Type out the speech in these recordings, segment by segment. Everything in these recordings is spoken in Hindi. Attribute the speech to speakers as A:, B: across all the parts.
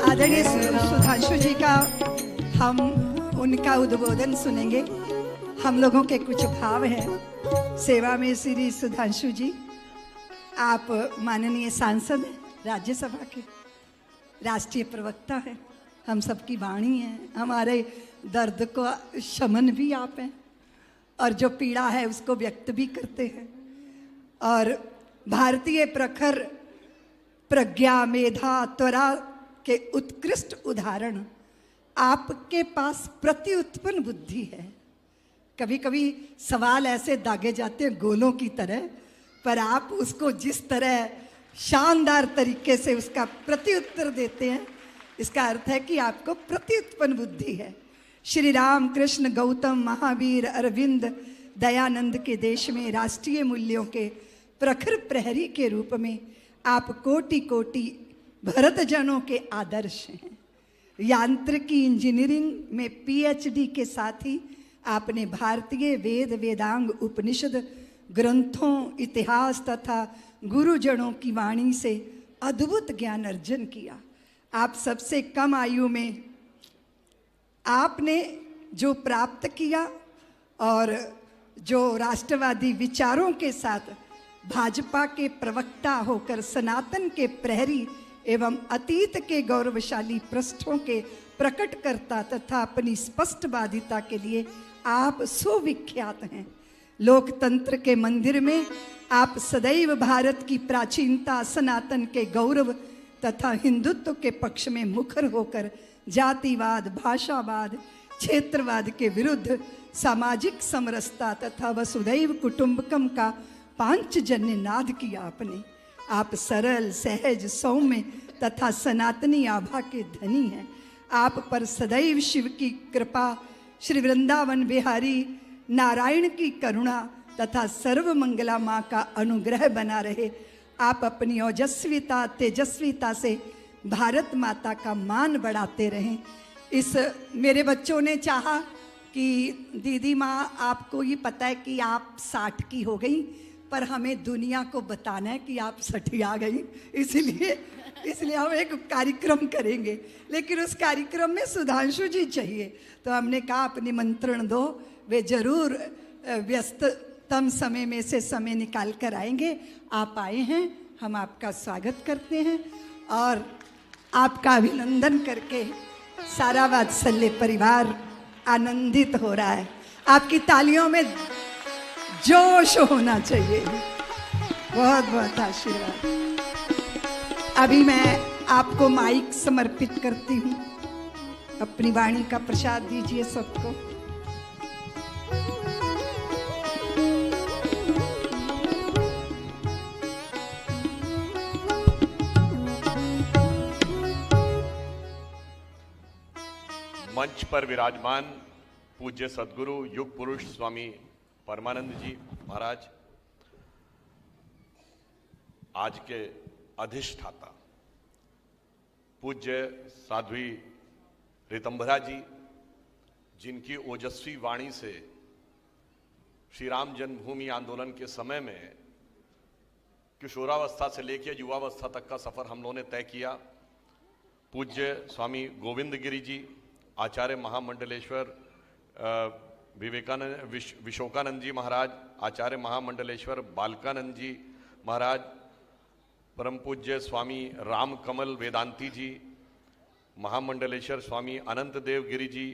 A: आदरणीय सुधांशु जी का हम उनका उद्बोधन सुनेंगे। हम लोगों के कुछ भाव हैं सेवा में। श्री सुधांशु जी, आप माननीय सांसद हैं, राज्यसभा के राष्ट्रीय प्रवक्ता हैं, हम सबकी वाणी हैं, हमारे दर्द को शमन भी आप हैं और जो पीड़ा है उसको व्यक्त भी करते हैं। और भारतीय प्रखर प्रज्ञा, मेधा, त्वरा के उत्कृष्ट उदाहरण आपके पास प्रति उत्पन्न बुद्धि है। कभी कभी सवाल ऐसे दागे जाते हैं गोलों की तरह, पर आप उसको जिस तरह शानदार तरीके से उसका प्रति उत्तर देते हैं, इसका अर्थ है कि आपको प्रति उत्पन्न बुद्धि है। श्री राम, कृष्ण, गौतम, महावीर, अरविंद, दयानंद के देश में राष्ट्रीय मूल्यों के प्रखर प्रहरी के रूप में आप कोटि कोटि भरतजनों के आदर्श हैं। यांत्रिकी इंजीनियरिंग में पीएचडी के साथ ही आपने भारतीय वेद, वेदांग, उपनिषद ग्रंथों, इतिहास तथा गुरुजनों की वाणी से अद्भुत ज्ञान अर्जन किया। आप सबसे कम आयु में आपने जो प्राप्त किया और जो राष्ट्रवादी विचारों के साथ भाजपा के प्रवक्ता होकर सनातन के प्रहरी एवं अतीत के गौरवशाली पृष्ठों के प्रकटकर्ता तथा अपनी स्पष्टवादिता के लिए आप सुविख्यात हैं। लोकतंत्र के मंदिर में आप सदैव भारत की प्राचीनता, सनातन के गौरव तथा हिंदुत्व के पक्ष में मुखर होकर जातिवाद, भाषावाद, क्षेत्रवाद के विरुद्ध सामाजिक समरसता तथा वसुधैव कुटुंबकम का पांचजन्य नाद किया आपने। आप सरल, सहज, सौम्य तथा सनातनी आभा के धनी हैं। आप पर सदैव शिव की कृपा, श्री वृंदावन बिहारी नारायण की करुणा तथा सर्व मंगला माँ का अनुग्रह बना रहे। आप अपनी ओजस्विता, तेजस्विता से भारत माता का मान बढ़ाते रहें। इस मेरे बच्चों ने चाहा कि दीदी माँ, आपको ये पता है कि आप 60 की हो गई, पर हमें दुनिया को बताना है कि आप 60 आ गई, इसलिए हम एक कार्यक्रम करेंगे, लेकिन उस कार्यक्रम में सुधांशु जी चाहिए। तो हमने कहा आप निमंत्रण दो, वे जरूर व्यस्ततम समय में से समय निकाल कर आएंगे। आप आए हैं, हम आपका स्वागत करते हैं और आपका अभिनंदन करके सारा वात्सल्य परिवार आनंदित हो रहा है। आपकी तालियों में जोश होना चाहिए। बहुत बहुत आशीर्वाद। अभी मैं आपको माइक समर्पित करती हूँ। अपनी वाणी का प्रसाद दीजिए सबको।
B: मंच पर विराजमान पूज्य सद्गुरु युग पुरुष स्वामी परमानंद जी महाराज, आज के अधिष्ठाता पूज्य साध्वी ऋतंभरा जी, जिनकी ओजस्वी वाणी से श्री राम जन्मभूमि आंदोलन के समय में किशोरावस्था से लेकर युवावस्था तक का सफर हम लोगों ने तय किया। पूज्य स्वामी गोविंद गिरी जी, आचार्य महामंडलेश्वर विवेकानंद विशोकानंद जी महाराज, आचार्य महामंडलेश्वर बालकानंद जी महाराज, परम पूज्य स्वामी राम कमल वेदांती जी, महामंडलेश्वर स्वामी अनंत देव गिरी जी,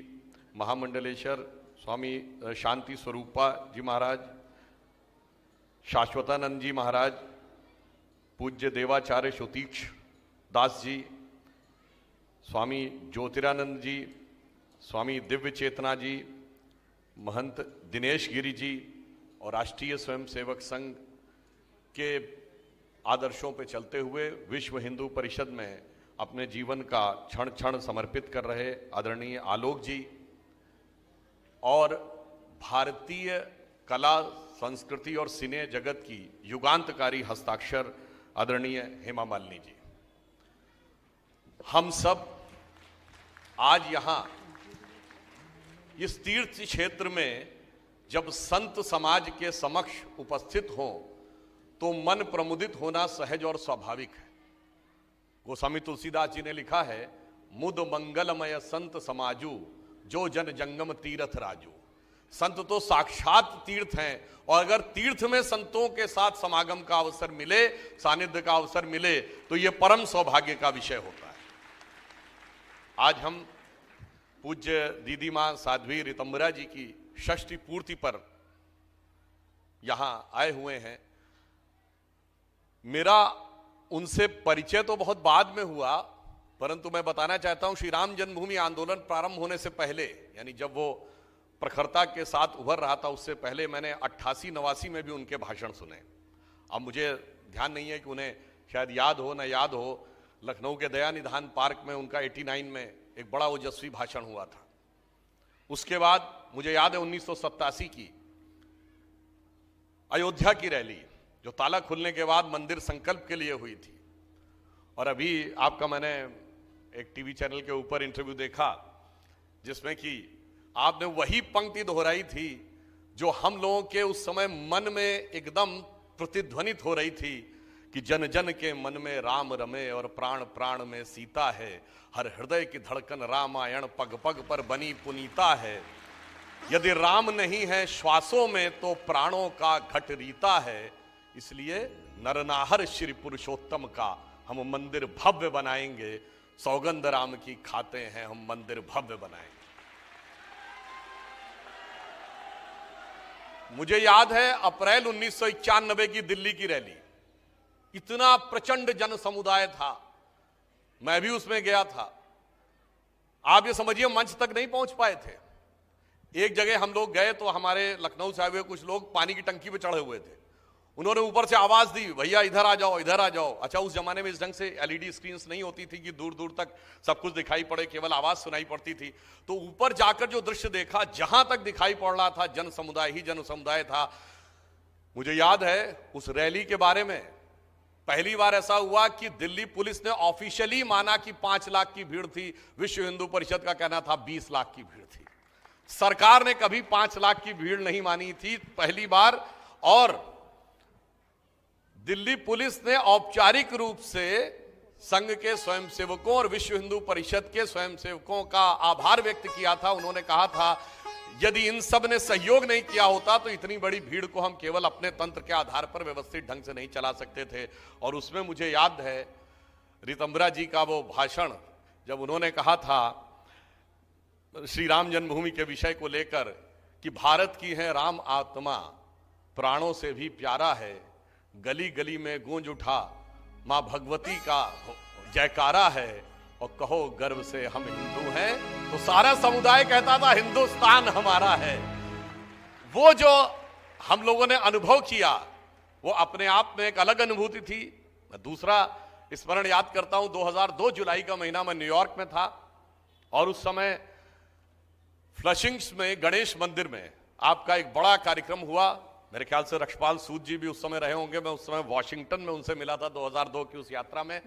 B: महामंडलेश्वर स्वामी शांति स्वरूपा जी महाराज, शाश्वतानंद जी महाराज, पूज्य देवाचार्य श्रुतीक्ष दास जी, स्वामी ज्योतिरानंद जी, स्वामी दिव्य चेतना जी, महंत दिनेश गिरी जी और राष्ट्रीय स्वयंसेवक संघ के आदर्शों पर चलते हुए विश्व हिंदू परिषद में अपने जीवन का क्षण क्षण समर्पित कर रहे आदरणीय आलोक जी और भारतीय कला, संस्कृति और सिने जगत की युगांतकारी हस्ताक्षर आदरणीय हेमा मालिनी जी। हम सब आज यहाँ इस तीर्थ क्षेत्र में जब संत समाज के समक्ष उपस्थित हों तो मन प्रमुदित होना सहज और स्वाभाविक है। गोस्वामी तुलसीदास जी ने लिखा है, मुद मंगलमय संत समाजू, जो जन जंगम तीर्थ राजू। संत तो साक्षात तीर्थ हैं, और अगर तीर्थ में संतों के साथ समागम का अवसर मिले, सानिध्य का अवसर मिले, तो यह परम सौभाग्य का विषय होता है। आज हम पूज्य दीदी मां साध्वी ऋतंबरा जी की षष्ठी पूर्ति पर यहां आए हुए हैं। मेरा उनसे परिचय तो बहुत बाद में हुआ, परंतु मैं बताना चाहता हूं, श्री राम जन्मभूमि आंदोलन प्रारंभ होने से पहले, यानी जब वो प्रखरता के साथ उभर रहा था, उससे पहले मैंने 88-89 में भी उनके भाषण सुने। अब मुझे ध्यान नहीं है कि उन्हें शायद याद हो न याद हो, लखनऊ के दया निधान पार्क में उनका 89 में एक बड़ा ओजस्वी भाषण हुआ था। उसके बाद मुझे याद है 1987 की अयोध्या की रैली, जो ताला खुलने के बाद मंदिर संकल्प के लिए हुई थी। और अभी आपका मैंने एक टीवी चैनल के ऊपर इंटरव्यू देखा, जिसमें कि आपने वही पंक्ति दोहराई थी जो हम लोगों के उस समय मन में एकदम प्रतिध्वनित हो रही थी कि जन जन के मन में राम रमे और प्राण प्राण में सीता है, हर हृदय की धड़कन रामायण पग पग पर बनी पुनीता है। यदि राम नहीं है श्वासों में तो प्राणों का घट रीता है। इसलिए नरनाहर श्री पुरुषोत्तम का हम मंदिर भव्य बनाएंगे, सौगंध राम की खाते हैं हम मंदिर भव्य बनाएंगे। मुझे याद है अप्रैल 1991 की दिल्ली की रैली, इतना प्रचंड जन समुदाय था, मैं भी उसमें गया था। आप ये समझिए मंच तक नहीं पहुंच पाए थे। एक जगह हम लोग गए तो हमारे लखनऊ से आए हुए कुछ लोग पानी की टंकी पे चढ़े हुए थे। उन्होंने ऊपर से आवाज दी, भैया इधर आ जाओ, इधर आ जाओ। अच्छा, उस जमाने में इस ढंग से एलईडी स्क्रीन्स नहीं होती थी कि दूर दूर तक सब कुछ दिखाई पड़े, केवल आवाज सुनाई पड़ती थी। तो ऊपर जाकर जो दृश्य देखा, जहां तक दिखाई पड़ रहा था जन समुदाय ही जन समुदाय था। मुझे याद है उस रैली के बारे में पहली बार ऐसा हुआ कि दिल्ली पुलिस ने ऑफिशियली माना कि 5 लाख की भीड़ थी, विश्व हिंदू परिषद का कहना था 20 लाख की भीड़ थी। सरकार ने कभी 5 लाख की भीड़ नहीं मानी थी, पहली बार। और दिल्ली पुलिस ने औपचारिक रूप से संघ के स्वयंसेवकों और विश्व हिंदू परिषद के स्वयंसेवकों का आभार व्यक्त किया था। उन्होंने कहा था यदि इन सब ने सहयोग नहीं किया होता तो इतनी बड़ी भीड़ को हम केवल अपने तंत्र के आधार पर व्यवस्थित ढंग से नहीं चला सकते थे। और उसमें मुझे याद है ऋतंबरा जी का वो भाषण, जब उन्होंने कहा था श्री राम जन्मभूमि के विषय को लेकर कि भारत की है राम आत्मा, प्राणों से भी प्यारा है, गली गली में गूंज उठा मां भगवती का जयकारा है, और कहो गर्व से हम हिंदू हैं। तो सारा समुदाय कहता था हिंदुस्तान हमारा है। वो जो हम लोगों ने अनुभव किया वो अपने आप में एक अलग अनुभूति थी। मैं दूसरा स्मरण याद करता हूं, 2002 जुलाई का महीना में न्यूयॉर्क में था, और उस समय फ्लशिंग्स में गणेश मंदिर में आपका एक बड़ा कार्यक्रम हुआ। मेरे ख्याल से रक्षपाल सूद जी भी उस समय रहे होंगे। मैं उस समय वॉशिंगटन में उनसे मिला था 2002 की उस यात्रा में,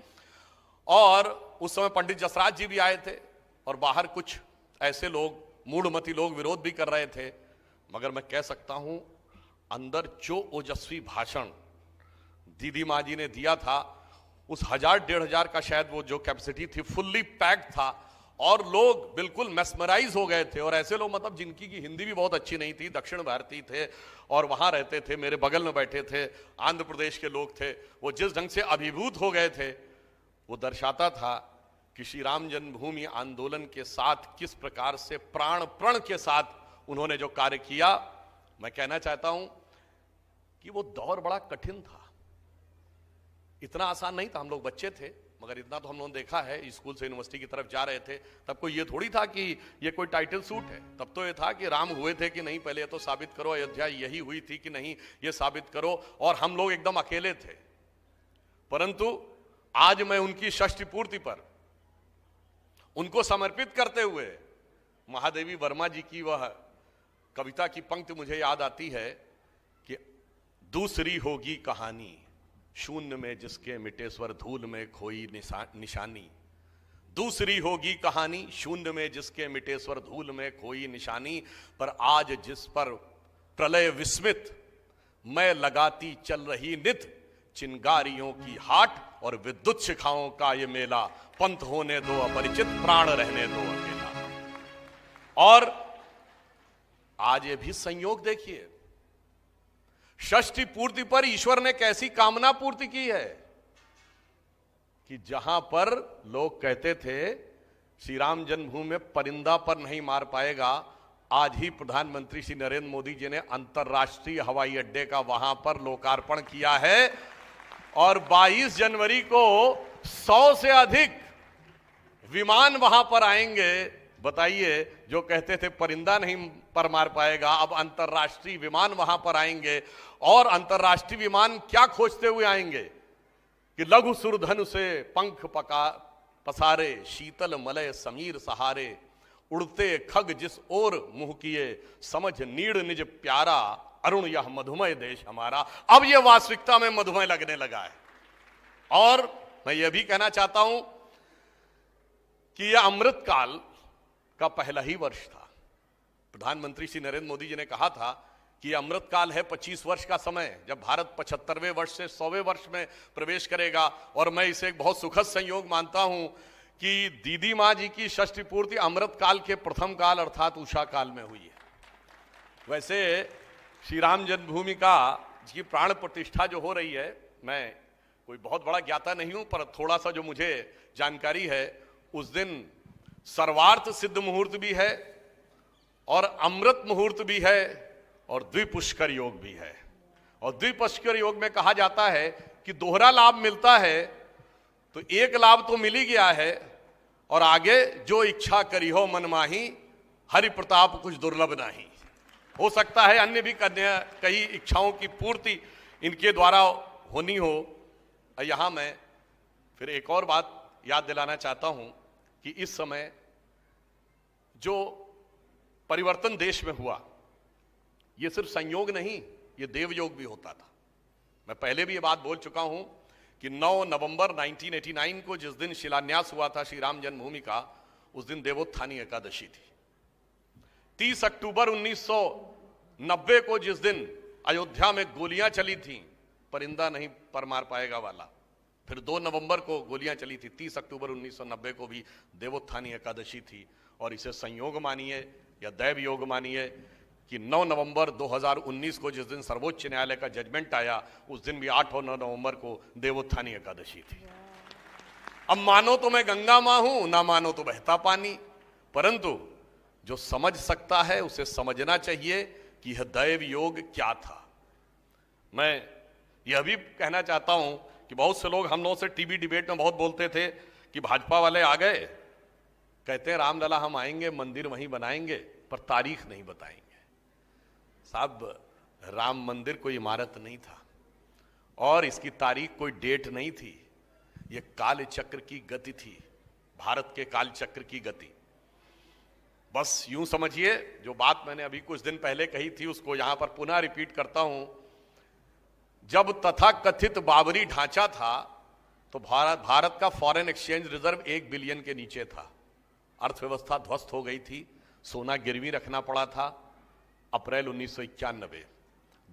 B: और उस समय पंडित जसराज जी भी आए थे, और बाहर कुछ ऐसे लोग मूढ़मती लोग विरोध भी कर रहे थे। मगर मैं कह सकता हूं अंदर जो ओजस्वी भाषण दीदी माँ जी ने दिया था, उस 1000-1500 का शायद वो जो कैपेसिटी थी, फुल्ली पैक्ड था, और लोग बिल्कुल मेस्मराइज हो गए थे। और ऐसे लोग मतलब जिनकी की हिंदी भी बहुत अच्छी नहीं थी, दक्षिण भारतीय थे और वहां रहते थे, मेरे बगल में बैठे थे, आंध्र प्रदेश के लोग थे। वो जिस ढंग से अभिभूत हो गए थे वो दर्शाता था कि श्री राम जन्मभूमि आंदोलन के साथ किस प्रकार से प्राण प्रण के साथ उन्होंने जो कार्य किया। मैं कहना चाहता हूं कि वो दौर बड़ा कठिन था, इतना आसान नहीं था। हम लोग बच्चे थे, मगर इतना तो हम लोगों ने देखा है, स्कूल से यूनिवर्सिटी की तरफ जा रहे थे, तब कोई ये थोड़ी था कि ये कोई टाइटल सूट है। तब तो ये था कि राम हुए थे कि नहीं, पहले तो साबित करो, अयोध्या यही हुई थी कि नहीं, ये साबित करो। और हम लोग एकदम अकेले थे। परंतु आज मैं उनकी षष्ठी पूर्ति पर उनको समर्पित करते हुए महादेवी वर्मा जी की वह कविता की पंक्ति मुझे याद आती है कि दूसरी होगी कहानी, शून्य में जिसके मिटे स्वर, धूल में खोई निशानी। दूसरी होगी कहानी, शून्य में जिसके मिटे स्वर, धूल में खोई निशानी। पर आज जिस पर प्रलय विस्मित मैं लगाती चल रही नित, चिंगारियों की हाट और विद्युत शिखाओं का ये मेला, पंथ होने दो अपरिचित, प्राण रहने दो अकेला। और आज ये भी संयोग देखिए, षष्ठी पूर्ति पर ईश्वर ने कैसी कामना पूर्ति की है कि जहां पर लोग कहते थे श्री राम जन्मभूमि में परिंदा पर नहीं मार पाएगा, आज ही प्रधानमंत्री श्री नरेंद्र मोदी जी ने अंतर्राष्ट्रीय हवाई अड्डे का वहां पर लोकार्पण किया है और 22 जनवरी को 100 से अधिक विमान वहां पर आएंगे। बताइए, जो कहते थे परिंदा नहीं पर मार पाएगा, अब अंतर्राष्ट्रीय विमान वहां पर आएंगे। और अंतर्राष्ट्रीय विमान क्या खोजते हुए आएंगे कि लघु सुरधनु से पंख पसारे, शीतल मलय समीर सहारे, उड़ते खग जिस ओर मुंह किए, समझ नीड़ निज प्यारा, अरुण यह मधुमय देश हमारा। अब यह वास्तविकता में मधुमय लगने लगा है। और मैं यह भी कहना चाहता हूं कि यह अमृतकाल का पहला ही वर्ष था। प्रधानमंत्री श्री नरेंद्र मोदी जी ने कहा था कि अमृतकाल है 25 वर्ष का समय, जब भारत 75वें वर्ष से 100वें वर्ष में प्रवेश करेगा। और मैं इसे एक बहुत सुखद संयोग मानता हूं कि दीदी मां जी की षष्ठी पूर्ति अमृतकाल के प्रथम काल अर्थात उषा काल में हुई है। वैसे श्री राम जन्मभूमि का की प्राण प्रतिष्ठा जो हो रही है, मैं कोई बहुत बड़ा ज्ञाता नहीं हूं, पर थोड़ा सा जो मुझे जानकारी है, उस दिन सर्वार्थ सिद्ध मुहूर्त भी है और अमृत मुहूर्त भी है और द्विपुष्कर योग भी है। और द्विपुष्कर योग में कहा जाता है कि दोहरा लाभ मिलता है, तो एक लाभ तो मिल ही गया है और आगे जो इच्छा करी हो मन माही, हरि प्रताप कुछ दुर्लभ नहीं। हो सकता है अन्य भी कई इच्छाओं की पूर्ति इनके द्वारा होनी हो। यहां मैं फिर एक और बात याद दिलाना चाहता हूं कि इस समय जो परिवर्तन देश में हुआ, यह सिर्फ संयोग नहीं, यह देवयोग भी होता था। मैं पहले भी ये बात बोल चुका हूं कि 9 नवंबर 1989 को जिस दिन शिलान्यास हुआ था श्री राम जन्मभूमि का, उस दिन देवोत्थानी एकादशी थी। 30 अक्टूबर 1990 को जिस दिन अयोध्या में गोलियां चली थी, परिंदा नहीं पर मार पाएगा वाला, फिर 2 नवंबर को गोलियां चली थी। 30 अक्टूबर 1990 को भी देवोत्थानी एकादशी थी। और इसे संयोग मानिए या दैव योग मानिए कि 9 नवंबर 2019 को जिस दिन सर्वोच्च न्यायालय का जजमेंट आया, उस दिन भी 8 और 9 नवंबर को देवोत्थानी एकादशी थी। अब मानो तो मैं गंगा मां हूं, ना मानो तो बहता पानी, परंतु जो समझ सकता है उसे समझना चाहिए कि यह दैव योग क्या था। मैं यह भी कहना चाहता हूं कि बहुत से लोग हम लोगों से टीवी डिबेट में बहुत बोलते थे कि भाजपा वाले आ गए, कहते हैं रामलला हम आएंगे, मंदिर वहीं बनाएंगे, पर तारीख नहीं बताएंगे। साहब, राम मंदिर कोई इमारत नहीं था और इसकी तारीख कोई डेट नहीं थी। यह काल चक्र की गति थी, भारत के काल चक्र की गति। बस यूं समझिए, जो बात मैंने अभी कुछ दिन पहले कही थी उसको यहां पर पुनः रिपीट करता हूं। जब तथाकथित बाबरी ढांचा था तो भारत का फॉरेन एक्सचेंज रिजर्व 1 बिलियन के नीचे था। अर्थव्यवस्था ध्वस्त हो गई थी, सोना गिरवी रखना पड़ा था। अप्रैल 1991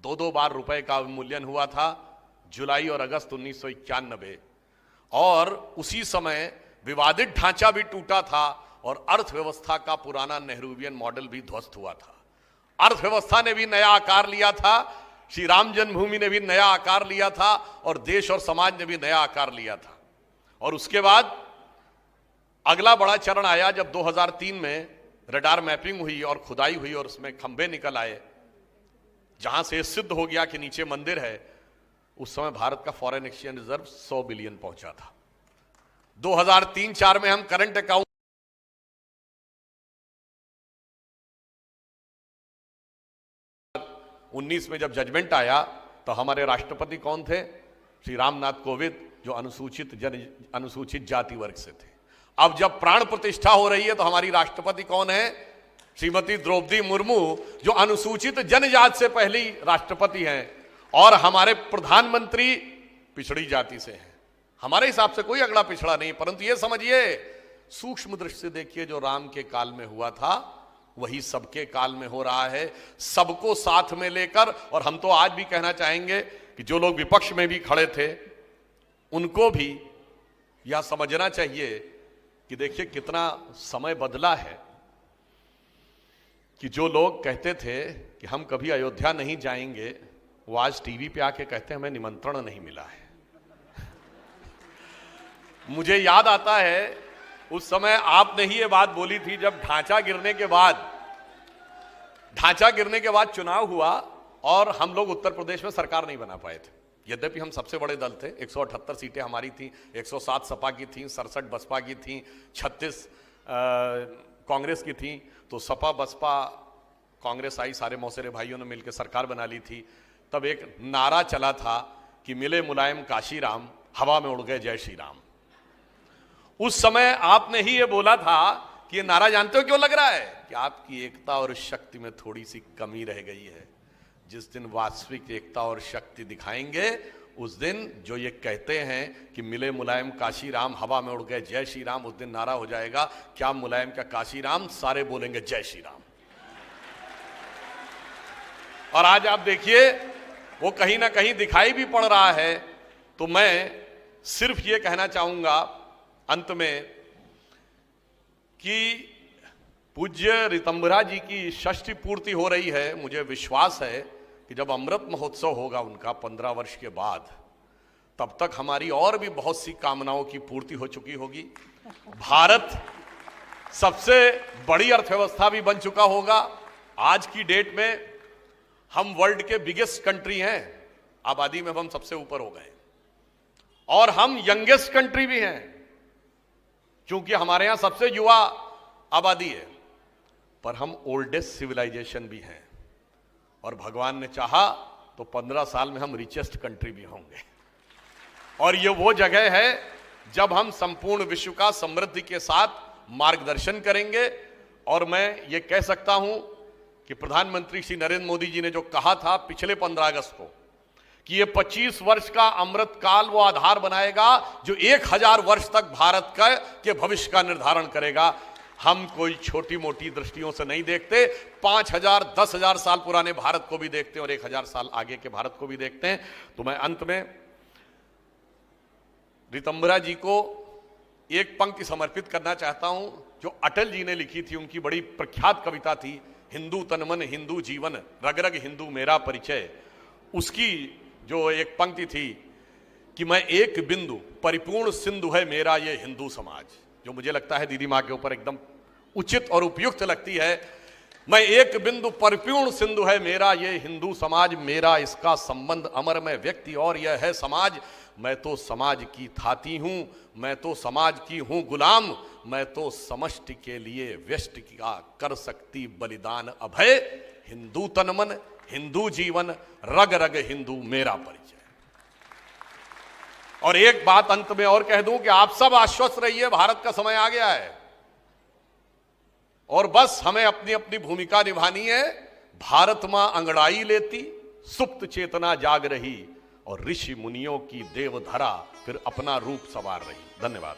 B: दो बार रुपए का अवमूल्यन हुआ था, जुलाई और अगस्त 1991। और उसी समय विवादित ढांचा भी टूटा था और अर्थव्यवस्था का पुराना नेहरूवियन मॉडल भी ध्वस्त हुआ था। अर्थव्यवस्था ने भी नया आकार लिया था, श्री राम जन्मभूमि ने भी नया आकार लिया था और देश और समाज ने भी नया आकार लिया था। और उसके बाद अगला बड़ा चरण आया जब 2003 में रडार मैपिंग हुई और खुदाई हुई और उसमें खंभे निकल आए, जहां से सिद्ध हो गया कि नीचे मंदिर है। उस समय भारत का फॉरेन एक्सचेंज रिजर्व 100 बिलियन पहुंचा था। 2003-4 में हम करंट अकाउंट 19 में जब जजमेंट आया तो हमारे राष्ट्रपति कौन थे? श्री रामनाथ कोविंद, जो अनुसूचित जाति वर्ग से थे। अब जब प्राण प्रतिष्ठा हो रही है तो हमारी राष्ट्रपति कौन है? श्रीमती द्रौपदी मुर्मू, जो अनुसूचित जनजाति से पहली राष्ट्रपति हैं। और हमारे प्रधानमंत्री पिछड़ी जाति से हैं। हमारे हिसाब से कोई अगला पिछड़ा नहीं, परंतु ये समझिए, सूक्ष्म दृष्टि से देखिए, जो राम के काल में हुआ था वही सबके काल में हो रहा है, सबको साथ में लेकर। और हम तो आज भी कहना चाहेंगे कि जो लोग विपक्ष में भी खड़े थे उनको भी यह समझना चाहिए कि देखिए कितना समय बदला है, कि जो लोग कहते थे कि हम कभी अयोध्या नहीं जाएंगे, वो आज टीवी पे आके कहते हैं हमें निमंत्रण नहीं मिला है। मुझे याद आता है उस समय आपने ही ये बात बोली थी जब ढांचा गिरने के बाद चुनाव हुआ और हम लोग उत्तर प्रदेश में सरकार नहीं बना पाए थे। यद्यपि हम सबसे बड़े दल थे, 178 सीटें हमारी थी, 107 सपा की थी, 67 बसपा की थी, 36 कांग्रेस की थी। तो सपा बसपा कांग्रेस आई, सारे मौसेरे भाइयों ने मिलकर सरकार बना ली थी। तब एक नारा चला था कि मिले मुलायम काशी राम, हवा में उड़ गए जय श्री राम। उस समय आपने ही ये बोला था कि ये नारा जानते हो क्यों लग रहा है, कि आपकी एकता और शक्ति में थोड़ी सी कमी रह गई है। जिस दिन वास्तविक एकता और शक्ति दिखाएंगे उस दिन जो ये कहते हैं कि मिले मुलायम काशी राम, हवा में उड़ गए जय श्री राम, उस दिन नारा हो जाएगा क्या मुलायम क्या काशी राम, सारे बोलेंगे जय श्री राम। और आज आप देखिए वो कहीं ना कहीं दिखाई भी पड़ रहा है। तो मैं सिर्फ ये कहना चाहूंगा अंत में कि पूज्य ऋतंभरा जी की षष्ठी पूर्ति हो रही है। मुझे विश्वास है कि जब अमृत महोत्सव होगा उनका 15 वर्ष के बाद, तब तक हमारी और भी बहुत सी कामनाओं की पूर्ति हो चुकी होगी। भारत सबसे बड़ी अर्थव्यवस्था भी बन चुका होगा। आज की डेट में हम वर्ल्ड के बिगेस्ट कंट्री हैं, आबादी में हम सबसे ऊपर हो गए, और हम यंगेस्ट कंट्री भी हैं क्योंकि हमारे यहां सबसे युवा आबादी है। पर हम ओल्डेस्ट सिविलाइजेशन भी हैं, और भगवान ने चाहा तो 15 साल में हम रिचेस्ट कंट्री भी होंगे। और ये वो जगह है जब हम संपूर्ण विश्व का समृद्धि के साथ मार्गदर्शन करेंगे। और मैं ये कह सकता हूं कि प्रधानमंत्री श्री नरेंद्र मोदी जी ने जो कहा था पिछले 15 अगस्त को कि ये 25 वर्ष का अमृत काल वो आधार बनाएगा जो 1000 वर्ष तक भारत के भविष्य का निर्धारण करेगा। हम कोई छोटी मोटी दृष्टियों से नहीं देखते, 5000 10,000 साल पुराने भारत को भी देखते हैं और 1000 साल आगे के भारत को भी देखते हैं। तो मैं अंत में ऋतंभरा जी को एक पंक्ति समर्पित करना चाहता हूं जो अटल जी ने लिखी थी। उनकी बड़ी प्रख्यात कविता थी, हिंदू तन मन हिंदू जीवन, रग रग हिंदू मेरा परिचय। उसकी जो एक पंक्ति थी कि मैं एक बिंदु परिपूर्ण सिंधु है मेरा ये हिंदू समाज, जो मुझे लगता है दीदी माँ के ऊपर एकदम उचित और उपयुक्त लगती है। मैं एक बिंदु परिपूर्ण सिंधु है मेरा ये हिंदू समाज, मेरा इसका संबंध अमर में व्यक्ति और यह है समाज। मैं तो समाज की थाती हूं, मैं तो समाज की हूं गुलाम, मैं तो समष्टि के लिए व्यष्टि का कर सकती बलिदान अभय। हिंदू तन मन हिंदू जीवन, रग रग हिंदू मेरा परिचय। और एक बात अंत में और कह दूं कि आप सब आश्वस्त रहिए, भारत का समय आ गया है और बस हमें अपनी अपनी भूमिका निभानी है। भारत मां अंगड़ाई लेती, सुप्त चेतना जाग रही और ऋषि मुनियों की देवधरा फिर अपना रूप संवार रही। धन्यवाद।